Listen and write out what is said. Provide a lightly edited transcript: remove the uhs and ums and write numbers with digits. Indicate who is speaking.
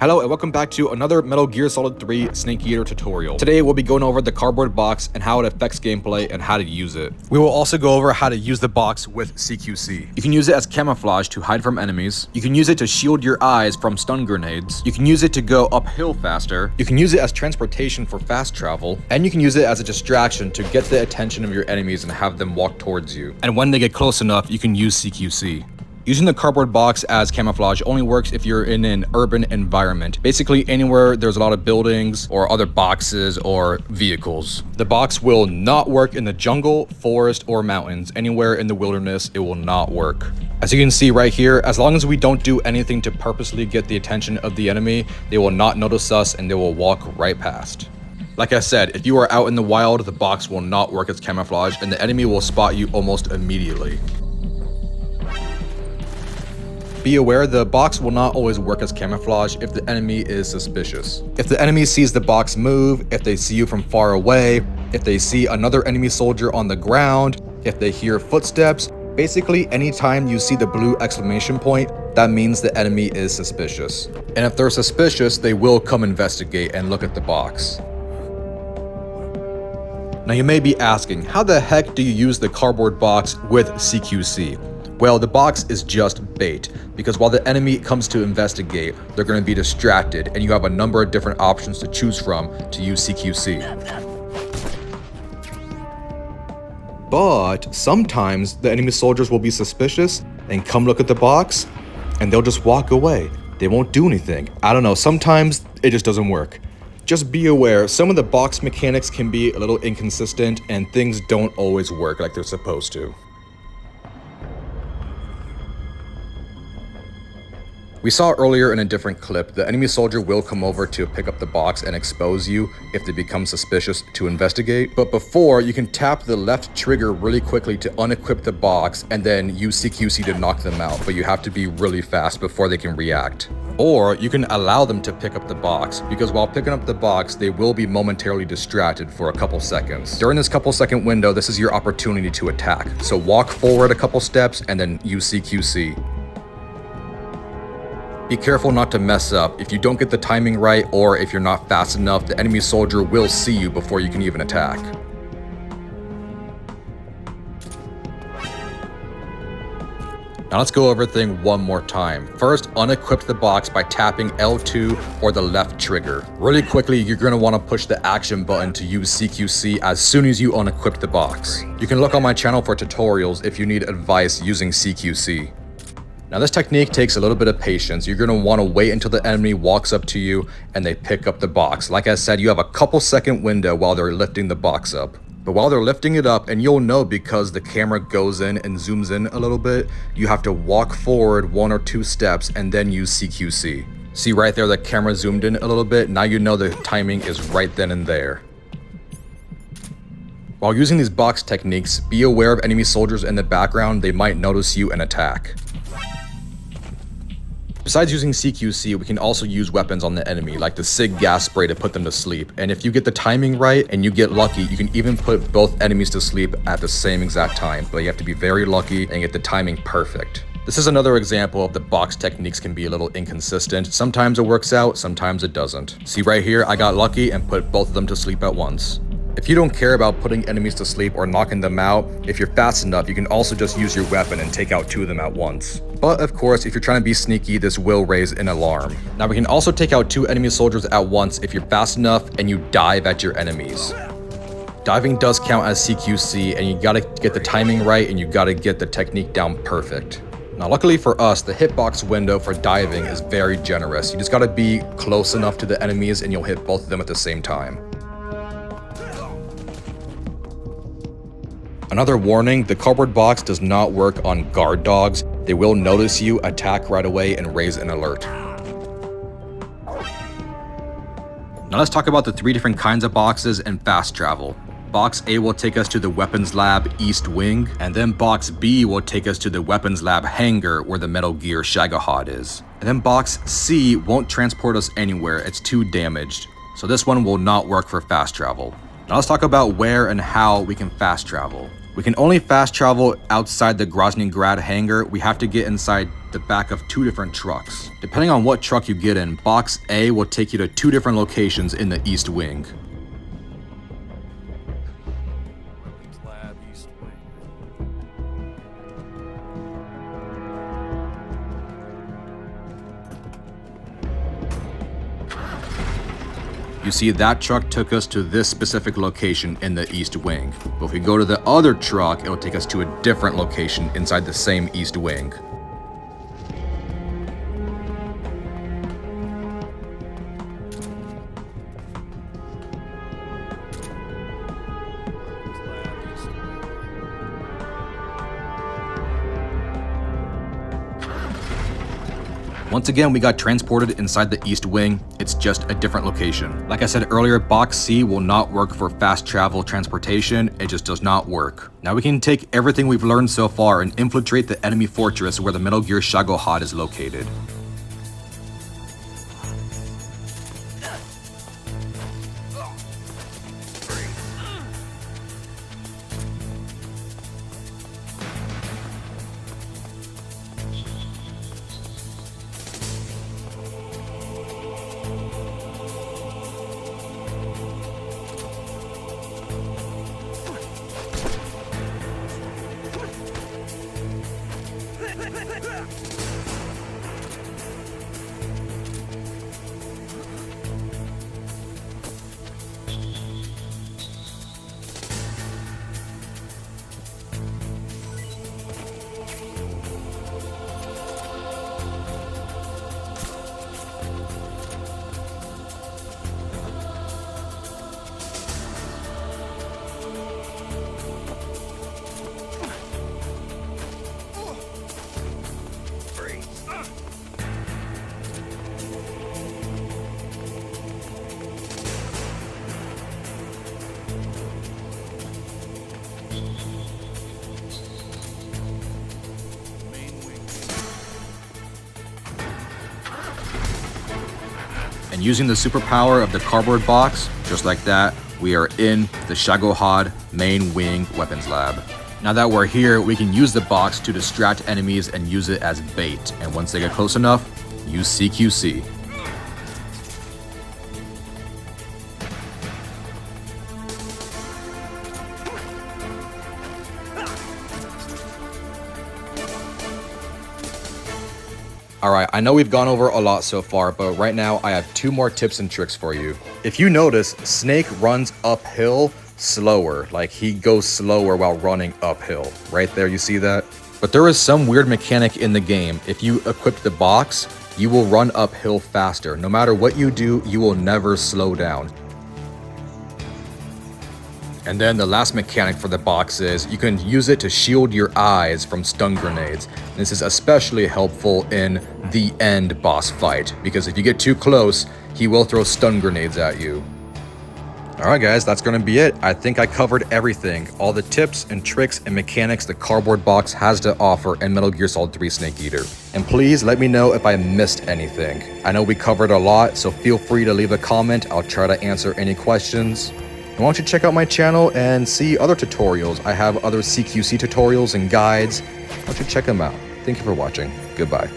Speaker 1: Hello and welcome back to another Metal Gear Solid 3 Snake Eater tutorial. Today we'll be going over the cardboard box and how it affects gameplay and how to use it. We will also go over how to use the box with CQC. You can use it as camouflage to hide from enemies. You can use it to shield your eyes from stun grenades. You can use it to go uphill faster. You can use it as transportation for fast travel. And you can use it as a distraction to get the attention of your enemies and have them walk towards you. And when they get close enough, you can use CQC. Using the cardboard box as camouflage only works if you're in an urban environment. Basically anywhere there's a lot of buildings or other boxes or vehicles. The box will not work in the jungle, forest, or mountains. Anywhere in the wilderness, it will not work. As you can see right here, as long as we don't do anything to purposely get the attention of the enemy, they will not notice us and they will walk right past. Like I said, if you are out in the wild, the box will not work as camouflage and the enemy will spot you almost immediately. Be aware, the box will not always work as camouflage if the enemy is suspicious. If the enemy sees the box move, if they see you from far away, if they see another enemy soldier on the ground, if they hear footsteps, basically anytime you see the blue exclamation point, that means the enemy is suspicious. And if they're suspicious, they will come investigate and look at the box. Now you may be asking, how the heck do you use the cardboard box with CQC? Well, the box is just bait, because while the enemy comes to investigate, they're going to be distracted, and you have a number of different options to choose from to use CQC. But sometimes the enemy soldiers will be suspicious and come look at the box, and they'll just walk away. They won't do anything. I don't know, sometimes it just doesn't work. Just be aware, some of the box mechanics can be a little inconsistent, and things don't always work like they're supposed to. We saw earlier in a different clip, the enemy soldier will come over to pick up the box and expose you if they become suspicious to investigate. But before, you can tap the left trigger really quickly to unequip the box and then use CQC to knock them out, but you have to be really fast before they can react. Or you can allow them to pick up the box, because while picking up the box, they will be momentarily distracted for a couple seconds. During this couple second window, this is your opportunity to attack. So walk forward a couple steps and then use CQC. Be careful not to mess up. If you don't get the timing right or if you're not fast enough, the enemy soldier will see you before you can even attack. Now let's go over everything one more time. First, unequip the box by tapping L2 or the left trigger. Really quickly, you're going to want to push the action button to use CQC as soon as you unequip the box. You can look on my channel for tutorials if you need advice using CQC. Now this technique takes a little bit of patience. You're going to want to wait until the enemy walks up to you and they pick up the box. Like I said, you have a couple second window while they're lifting the box up. But while they're lifting it up, and you'll know because the camera goes in and zooms in a little bit, you have to walk forward 1 or 2 steps and then use CQC. See right there, the camera zoomed in a little bit. Now you know the timing is right then and there. While using these box techniques, be aware of enemy soldiers in the background. They might notice you and attack. Besides using CQC, we can also use weapons on the enemy, like the SIG gas spray to put them to sleep. And if you get the timing right and you get lucky, you can even put both enemies to sleep at the same exact time. But you have to be very lucky and get the timing perfect. This is another example of the box techniques can be a little inconsistent. Sometimes it works out, sometimes it doesn't. See right here, I got lucky and put both of them to sleep at once. If you don't care about putting enemies to sleep or knocking them out, if you're fast enough, you can also just use your weapon and take out 2 of them at once. But of course, if you're trying to be sneaky, this will raise an alarm. Now we can also take out 2 enemy soldiers at once if you're fast enough and you dive at your enemies. Diving does count as CQC, and you gotta get the timing right and you gotta get the technique down perfect. Now luckily for us, the hitbox window for diving is very generous. You just gotta be close enough to the enemies and you'll hit both of them at the same time. Another warning, the cardboard box does not work on guard dogs. They will notice you, attack right away, and raise an alert. Now let's talk about the 3 different kinds of boxes and fast travel. Box A will take us to the weapons lab East Wing, and then Box B will take us to the weapons lab hangar where the Metal Gear Shagohod is. And then Box C won't transport us anywhere, it's too damaged. So this one will not work for fast travel. Now let's talk about where and how we can fast travel. We can only fast travel outside the Groznyj Grad hangar. We have to get inside the back of 2 different trucks. Depending on what truck you get in, Box A will take you to 2 different locations in the East Wing.
Speaker 2: Lab East Wing.
Speaker 1: You see, that truck took us to this specific location in the East Wing. But if we go to the other truck, it'll take us to a different location inside the same East Wing.
Speaker 2: Lab East Wing.
Speaker 1: Once again, we got transported inside the East Wing. It's just a different location. Like I said earlier, Box C will not work for fast travel transportation. It just does not work. Now we can take everything we've learned so far and infiltrate the enemy fortress where the Metal Gear Shagohod is located. And using the superpower of the cardboard box, just like that, we are in the Shagohod main wing weapons lab. Now that we're here, we can use the box to distract enemies and use it as bait. And once they get close enough, use CQC. Alright, I know we've gone over a lot so far, but right now I have 2 more tips and tricks for you. If you notice, Snake runs uphill slower, like he goes slower while running uphill. Right there, you see that? But there is some weird mechanic in the game. If you equip the box, you will run uphill faster. No matter what you do, you will never slow down. And then the last mechanic for the box is you can use it to shield your eyes from stun grenades. This is especially helpful in the end boss fight, because if you get too close, he will throw stun grenades at you. Alright guys, that's gonna be it. I think I covered everything. All the tips and tricks and mechanics the cardboard box has to offer in Metal Gear Solid 3 Snake Eater. And please let me know if I missed anything. I know we covered a lot, so feel free to leave a comment. I'll try to answer any questions. Why don't you check out my channel and see other tutorials. I have other CQC tutorials and guides. Why don't you check them out. Thank you for watching. Goodbye.